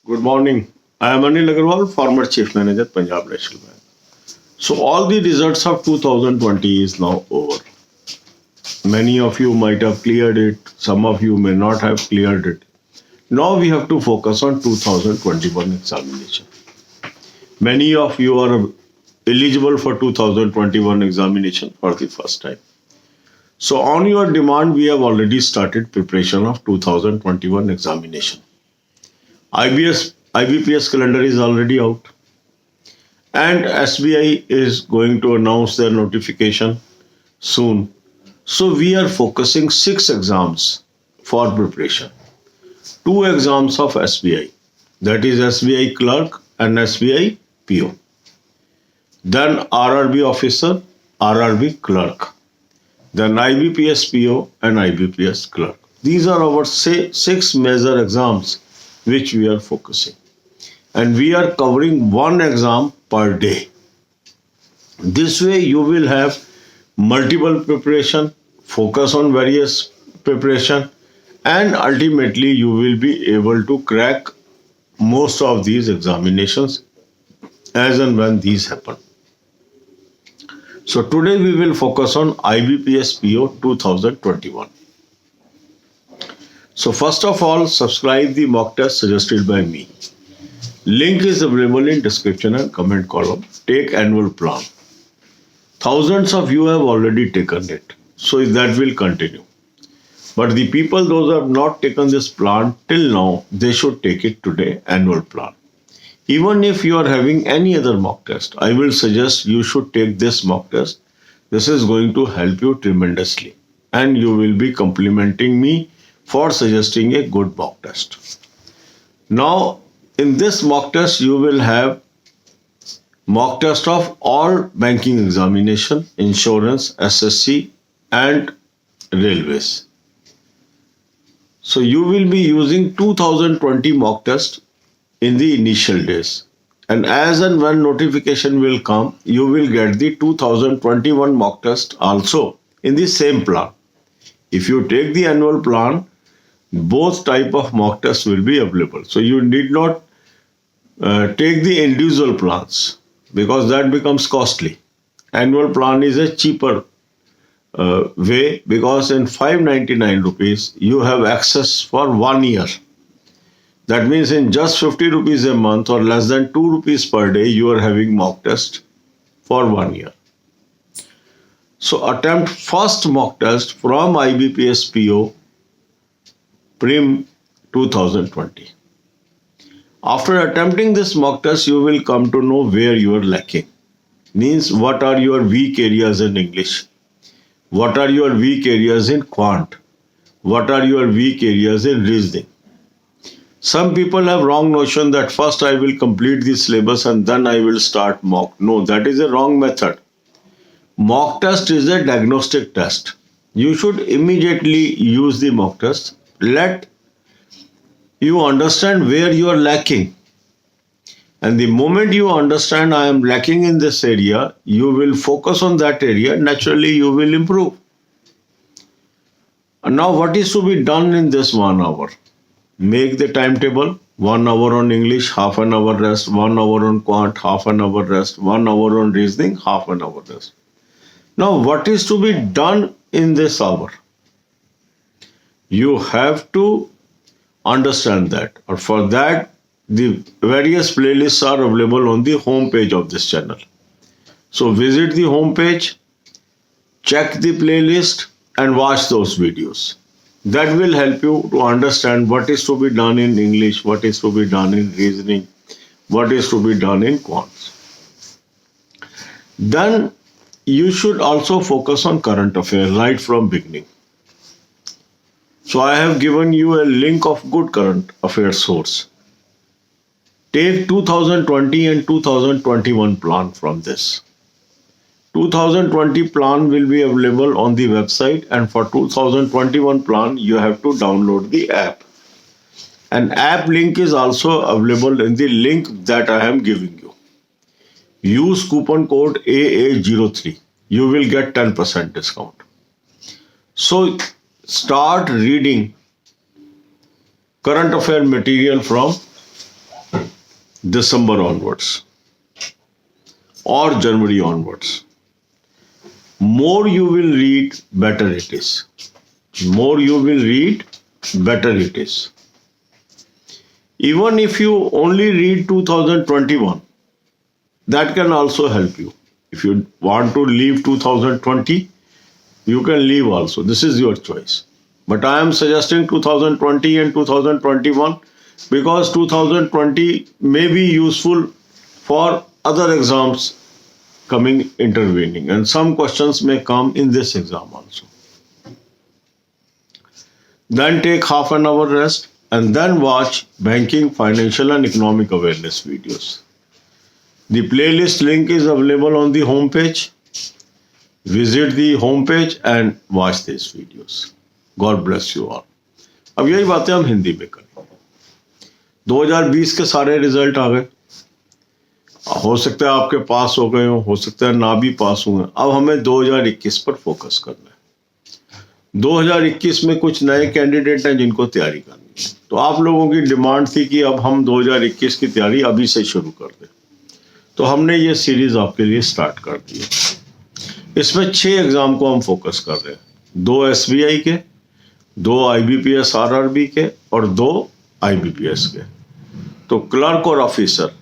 Good morning. I am Anil Agarwal, former Chief Manager, Punjab National Bank. So all the results of 2020 is now over. Many of you might have cleared it. Some of you may not have cleared it. Now we have to focus on 2021 examination. Many of you are eligible for 2021 examination for the first time. So on your demand, we have already started preparation of 2021 examination. IBPS calendar is already out, and SBI is going to announce their notification soon. So we are focusing 6 exams for preparation. 2 exams of SBI, that is SBI clerk and SBI PO. Then RRB officer, RRB clerk. Then IBPS PO and IBPS clerk. These are our 6 major exams which we are focusing. And we are covering 1 exam per day. This way you will have multiple preparation, focus on various preparation, and ultimately you will be able to crack most of these examinations as and when these happen. So today we will focus on IBPS PO 2021. So first of all, subscribe the mock test suggested by me. Link is available in description and comment column. Take annual plan. Thousands of you have already taken it. So that will continue. But the people, those who have not taken this plan till now, they should take it today, annual plan. Even if you are having any other mock test, I will suggest you should take this mock test. This is going to help you tremendously. And you will be complimenting me for suggesting a good mock test. Now, in this mock test, you will have mock test of all banking examination, insurance, SSC, and railways. So you will be using 2020 mock test in the initial days. And as and when notification will come, you will get the 2021 mock test also in the same plan. If you take the annual plan, both type of mock tests will be available. So you need not take the individual plans because that becomes costly. Annual plan is a cheaper way because in 599 rupees you have access for 1 year. That means in just 50 rupees a month or less than 2 rupees per day you are having mock test for 1 year. So attempt first mock test from IBPS PO Prim 2020. After attempting this mock test, you will come to know where you are lacking. Means what are your weak areas in English? What are your weak areas in quant? What are your weak areas in reasoning? Some people have wrong notion that first I will complete the syllabus and then I will start mock. No, that is a wrong method. Mock test is a diagnostic test. You should immediately use the mock test. Let you understand where you are lacking. And the moment you understand I am lacking in this area, you will focus on that area. Naturally, you will improve. And now what is to be done in this 1 hour? Make the timetable. 1 hour on English, half an hour rest. 1 hour on quant, half an hour rest. 1 hour on reasoning, half an hour rest. Now what is to be done in this hour? You have to understand that. Or for that, the various playlists are available on the home page of this channel. So visit the home page, check the playlist and watch those videos. That will help you to understand what is to be done in English, what is to be done in reasoning, what is to be done in quants. Then you should also focus on current affairs right from beginning. So I have given you a link of good current affairs source. Take 2020 and 2021 plan from this. 2020 plan will be available on the website, and for 2021 plan you have to download the app. An app link is also available in the link that I am giving you. Use coupon code AA03. You will get 10% discount. So start reading current affair material from December onwards or January onwards. More you will read, better it is. More you will read, better it is. Even if you only read 2021, that can also help you. If you want to leave 2020, you can leave also. This is your choice. But I am suggesting 2020 and 2021 because 2020 may be useful for other exams coming intervening, and some questions may come in this exam also. Then take half an hour rest and then watch banking, financial and economic awareness videos. The playlist link is available on the home page. Visit the home page and watch these videos. God bless you all. अब यही बातें हम हिंदी में करेंगे. 2020 के सारे result आ गए. हो सकता है आपके पास हो गए हो सकता है ना भी पास हुए. अब हमें 2021 पर फोकस करना है. 2021 में कुछ नए कैंडिडेट हैं जिनको तैयारी करनी है. तो आप लोगों की डिमांड थी कि अब हम 2021 की तैयारी अभी से शुरू कर दें. तो हमने ये सीरीज आपके लिए स्टार्ट कर दी है. इसमें 6 एग्जाम को हम फोकस कर रहे हैं. 2 SBI के, 2 IBPS RRB के और 2 IBPS के. तो क्लर्क और ऑफिसर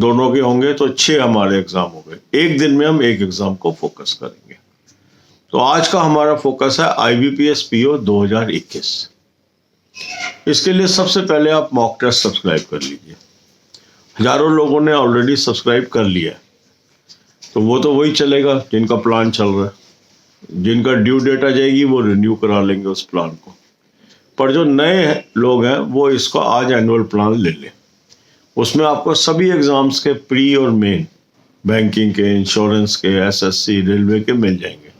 दोनों के होंगे. तो 6 हमारे एग्जाम हो गए. एक दिन में हम एक एग्जाम को फोकस करेंगे. तो आज का हमारा फोकस है IBPS PO 2021. इसके लिए सबसे पहले आप मॉक टेस्ट सब्सक्राइब कर लीजिए. हजारों लोगों ने ऑलरेडी सब्सक्राइब कर लिया है. तो वो तो वही चलेगा जिनका प्लान चल रहा है. जिनका ड्यू डेट आ जाएगी वो रिन्यू करा लेंगे उस प्लान को. पर जो नए लोग हैं वो इसको आज एनुअल प्लान ले लें. उसमें आपको सभी एग्जाम्स के प्री और मेन, बैंकिंग के, इंश्योरेंस के, SSC, रेलवे के मिल जाएंगे.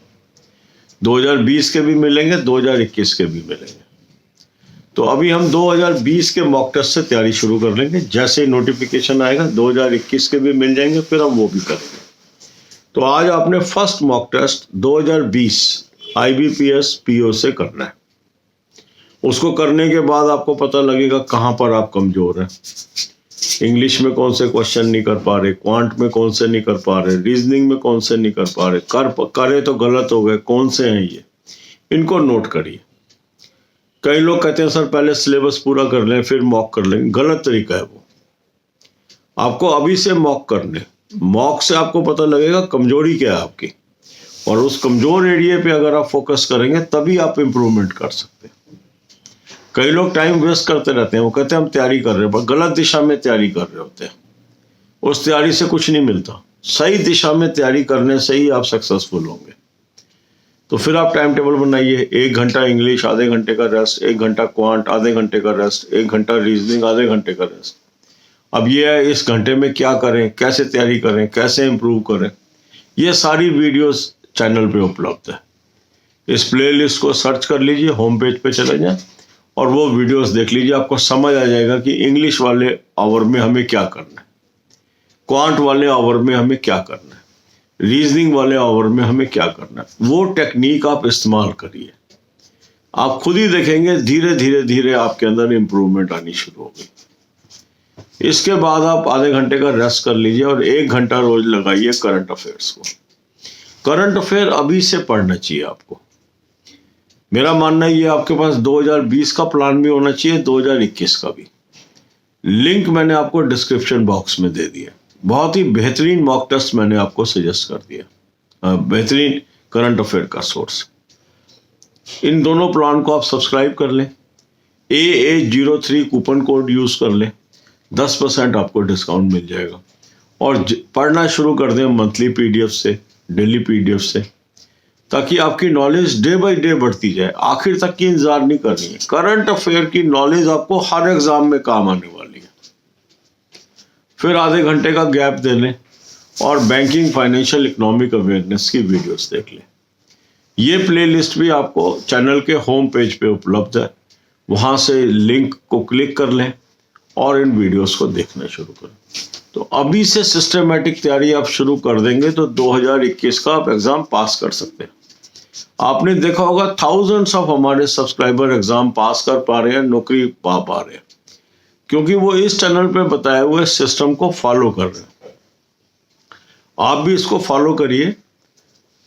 2020 के भी मिलेंगे, 2021 के भी मिलेंगे. तो अभी हम 2020 के मॉक टेस्ट से तैयारी शुरू कर लेंगे. जैसे नोटिफिकेशन आएगा 2021 के भी मिल जाएंगे, फिर हम वो भी करेंगे. तो आज आपने first mock test 2020 IBPS PO से करना है. उसको करने के बाद आपको पता लगेगा कहाँ पर आप कमजोर हैं. इंग्लिश में कौन से क्वेश्चन नहीं कर पा रहे, क्वांट में कौन से नहीं कर पा रहे, रीजनिंग में कौन से नहीं कर पा रहे, करे तो गलत हो गए, कौन से हैं ये, इनको नोट करिए. कई लोग कहते हैं सर पहले सिलेबस पूरा कर लें फिर मॉक कर लेंगे. गलत तरीका है वो. आपको अभी से मॉक करने. मॉक से आपको पता लगेगा कमजोरी क्या है आपकी, और उस कमजोर एरिया पे अगर आप फोकस करेंगे तभी आप इम्प्रूवमेंट कर सकते हैं. कई लोग टाइम वेस्ट करते रहते हैं. वो कहते हैं हम तैयारी कर रहे हैं, पर गलत दिशा में तैयारी कर रहे होते हैं. उस तैयारी से कुछ नहीं मिलता. सही दिशा में तैयारी करने से ही आप सक्सेसफुल होंगे. तो फिर आप टाइम टेबल बनाइए. 1 घंटा इंग्लिश, आधे घंटे का रेस्ट, 1 घंटा क्वांट, आधे घंटे का रेस्ट, 1 घंटा रीजनिंग, आधे घंटे का रेस्ट. अब ये है इस घंटे में क्या करें, कैसे तैयारी करें, कैसे इंप्रूव करें. ये सारी वीडियोस चैनल पे उपलब्ध है. इस प्लेलिस्ट को सर्च कर लीजिए, होम पेज पे चले जाएं और वो वीडियोस देख लीजिए. आपको समझ आ जाएगा कि इंग्लिश वाले आवर में हमें क्या करना है, क्वांट वाले आवर में हमें क्या करना है, रीजनिंग वाले आवर में हमें क्या करना है. वो टेक्निक आप इस्तेमाल करिए. आप खुद ही देखेंगे धीरे धीरे धीरे आपके अंदर इंप्रूवमेंट आनी शुरू होगी. इसके बाद आप आधे घंटे का रेस्ट कर लीजिए और 1 घंटा रोज लगाइए करंट अफेयर्स को. करंट अफेयर अभी से पढ़ना चाहिए आपको. मेरा मानना है ये आपके पास 2020 का प्लान भी होना चाहिए, 2021 का भी. लिंक मैंने आपको डिस्क्रिप्शन बॉक्स में दे दिया. बहुत ही बेहतरीन मॉक टेस्ट मैंने आपको सजेस्ट कर दिया, बेहतरीन करंट अफेयर का सोर्स. इन दोनों प्लान को आप सब्सक्राइब कर लें. AA03 कूपन कोड यूज कर लें, 10% आपको डिस्काउंट मिल जाएगा. और पढ़ना शुरू कर दें मंथली PDF से, डेली PDF से, ताकि आपकी नॉलेज डे बाय डे बढ़ती जाए. आखिर तक की इंतजार नहीं करनी है. करंट अफेयर की नॉलेज आपको हर एग्जाम में काम आने वाली है. फिर आधे घंटे का गैप दे लें और बैंकिंग, फाइनेंशियल, इकोनॉमिक अवेयरनेस की वीडियोस देख लें. ये प्लेलिस्ट भी आपको चैनल के होम पेज पे उपलब्ध है. वहां से लिंक को क्लिक कर लें और इन वीडियोस को देखना शुरू करें. तो अभी से सिस्टमेटिक तैयारी आप शुरू कर देंगे तो 2021 का आप एग्जाम पास कर सकते हैं. आपने देखा होगा थाउजेंड्स ऑफ हमारे सब्सक्राइबर एग्जाम पास कर पा रहे हैं, नौकरी पा रहे हैं. क्योंकि वो इस चैनल पे बताए हुए सिस्टम को फॉलो कर रहे हैं। आप भी इसको फॉलो करिए,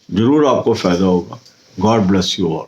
जरूर आपको फायदा होगा। God bless you all.